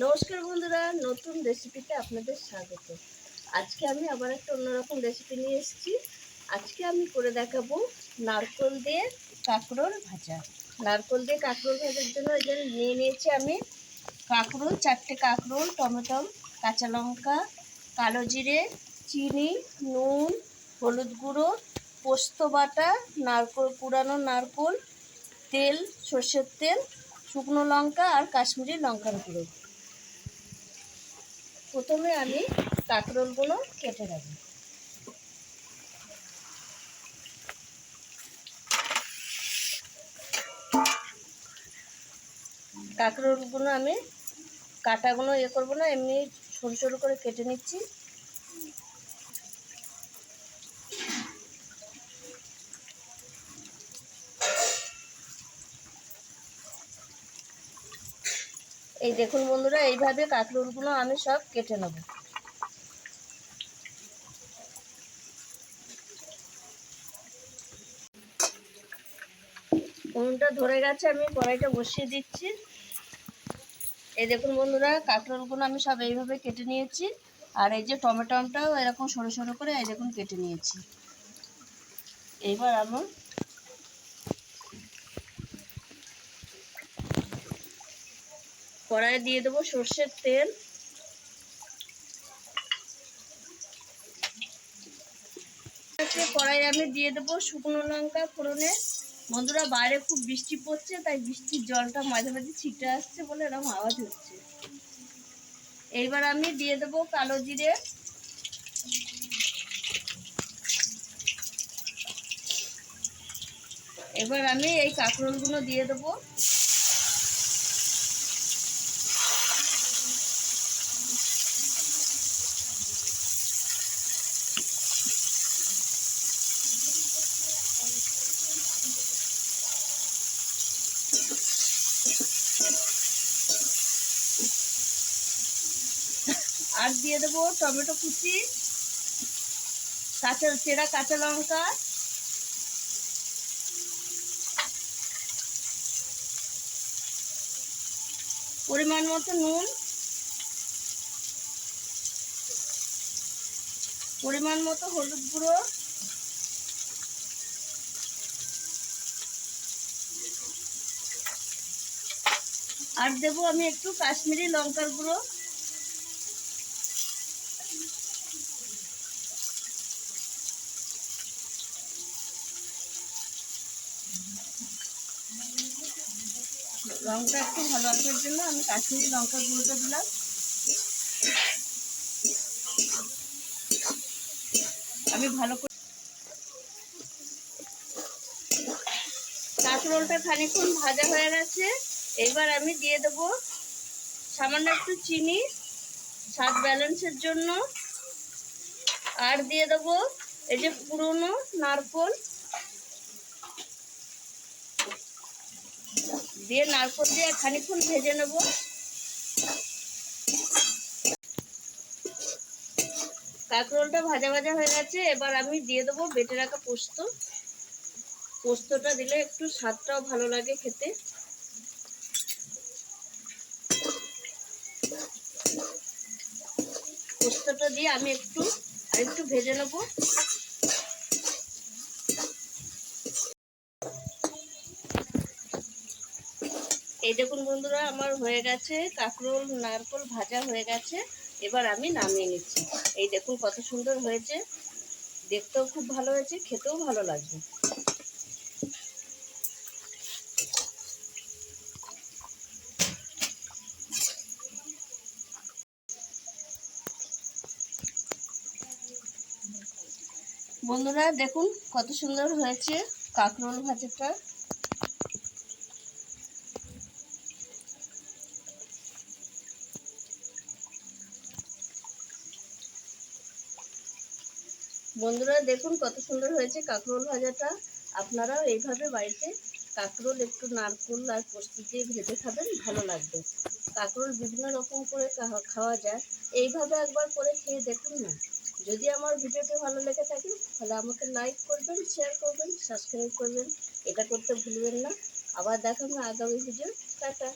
নমস্কার বন্ধুরা, নতুন রেসিপিতে আপনাদের স্বাগত। আজকে আমি আবার একটা অন্যরকম রেসিপি নিয়ে এসেছি। আজকে আমি করে দেখাবো নারকেল দিয়ে কাঁকরোল ভাজা। নারকেল দিয়ে কাঁকরোল ভাজার জন্য এই যে নিয়ে নিয়েছি আমি কাঁকরোল, 4টে কাঁকরোল, টমেটো, কাঁচা লঙ্কা, কালো জিরে, চিনি, নুন, হলুদ গুঁড়ো, পোস্ত বাটা, নারকেল কুড়ানো নারকেল, তেল, সর্ষের তেল, শুকনো লঙ্কা আর কাশ্মীরি লঙ্কার গুঁড়ো। প্রথমে আমি কাঁকরোলগুলো কেটে নেব। কাঁকরোলগুলো আমি কাটাগুলো করবো না, এমনি সরু সরু করে কেটে নিচ্ছি। এই দেখুন বন্ধুরা, এইভাবে কাঁকরোলগুলো আমি সব কেটে নেব। উনুনটা ধরে গেছে, আমি কড়াইটা বসিয়ে দিচ্ছি। এই দেখুন বন্ধুরা, কাঁকরোলগুলো আমি সব এইভাবে কেটে নিয়েছি। আর এই যে টমেটোটাও এরকম সরু সরু করে এই দেখুন কেটে নিয়েছি। এইবার আমার কড়াইয়ে দিয়ে দেবো সর্ষের তেল। কড়াইয়ে আমি দিয়ে দেবো শুকনো লঙ্কা ফোড়নে। বন্ধুরা, বাইরে খুব বৃষ্টি পড়ছে, তাই বৃষ্টির জলটা মাঝে মাঝে ছিটে আসছে বলে এরকম আওয়াজ হচ্ছে। এইবার আমি দিয়ে দেবো কালো জিরে। এবার আমি এই কাঁকরোলগুলো দিয়ে দেবো। আর দিয়ে দেবো টমেটো কুচি, চেরা কাঁচা লঙ্কা, পরিমাণ মতো নুন, পরিমাণ মতো হলুদ গুঁড়ো, আর দেবো আমি একটু কাশ্মীরি লঙ্কার গুঁড়ো। রংটা একটু ভালো আসার জন্য আমি কাশ্মীরি লঙ্কার গুঁড়োটা দিলাম। আমি ভালো করে কাঁকরোলটা খানিকক্ষণ ভাজা হয়ে গেছে। এবার আমি দিয়ে দেবো সামান্য একটু চিনি স্বাদ ব্যালেন্সের জন্য। আর দিয়ে দেবো এই যে পুরনো নারকেল, দিয়ে নারকেল দিয়ে খানিকক্ষণ ভেজে নেব। কাঁকরোলটা ভাজা ভাজা হয়ে গেছে। এবার আমি দিয়ে দেবো বেটে রাখা পোস্ত। পোস্তটা দিলে একটু স্বাদটাও ভালো লাগে খেতে। পোস্তটা দিয়ে আমি একটু ভেজে নেব। এই দেখুন বন্ধুরা, আমার হয়ে গেছে কাঁকরোল নারকেল ভাজা হয়ে গেছে। এবার আমি নামিয়ে নিচ্ছি। এই দেখুন কত সুন্দর হয়েছে, দেখতেও খুব ভালো হয়েছে, খেতেও ভালো লাগবে। বন্ধুরা দেখুন কত সুন্দর হয়েছে কাঁকরোল ভাজাটা। বন্ধুরা দেখুন কত সুন্দর হয়েছে কাঁকরোল ভাজাটা। আপনারাও এইভাবে বাড়িতে কাঁকরোল একটু নারকেল আর পোস্ত দিয়ে ভেজে খাবেন, ভালো লাগবে। কাঁকরোল বিভিন্ন রকম করে খাওয়া যায়, এইভাবে একবার করে খেয়ে দেখুন না। যদি আমার ভিডিওটি ভালো লেগে থাকে তাহলে আমাকে লাইক করবেন, শেয়ার করবেন, সাবস্ক্রাইব করবেন, এটা করতে ভুলবেন না। আবার দেখাবো আগামী ভিডিও। টাটা।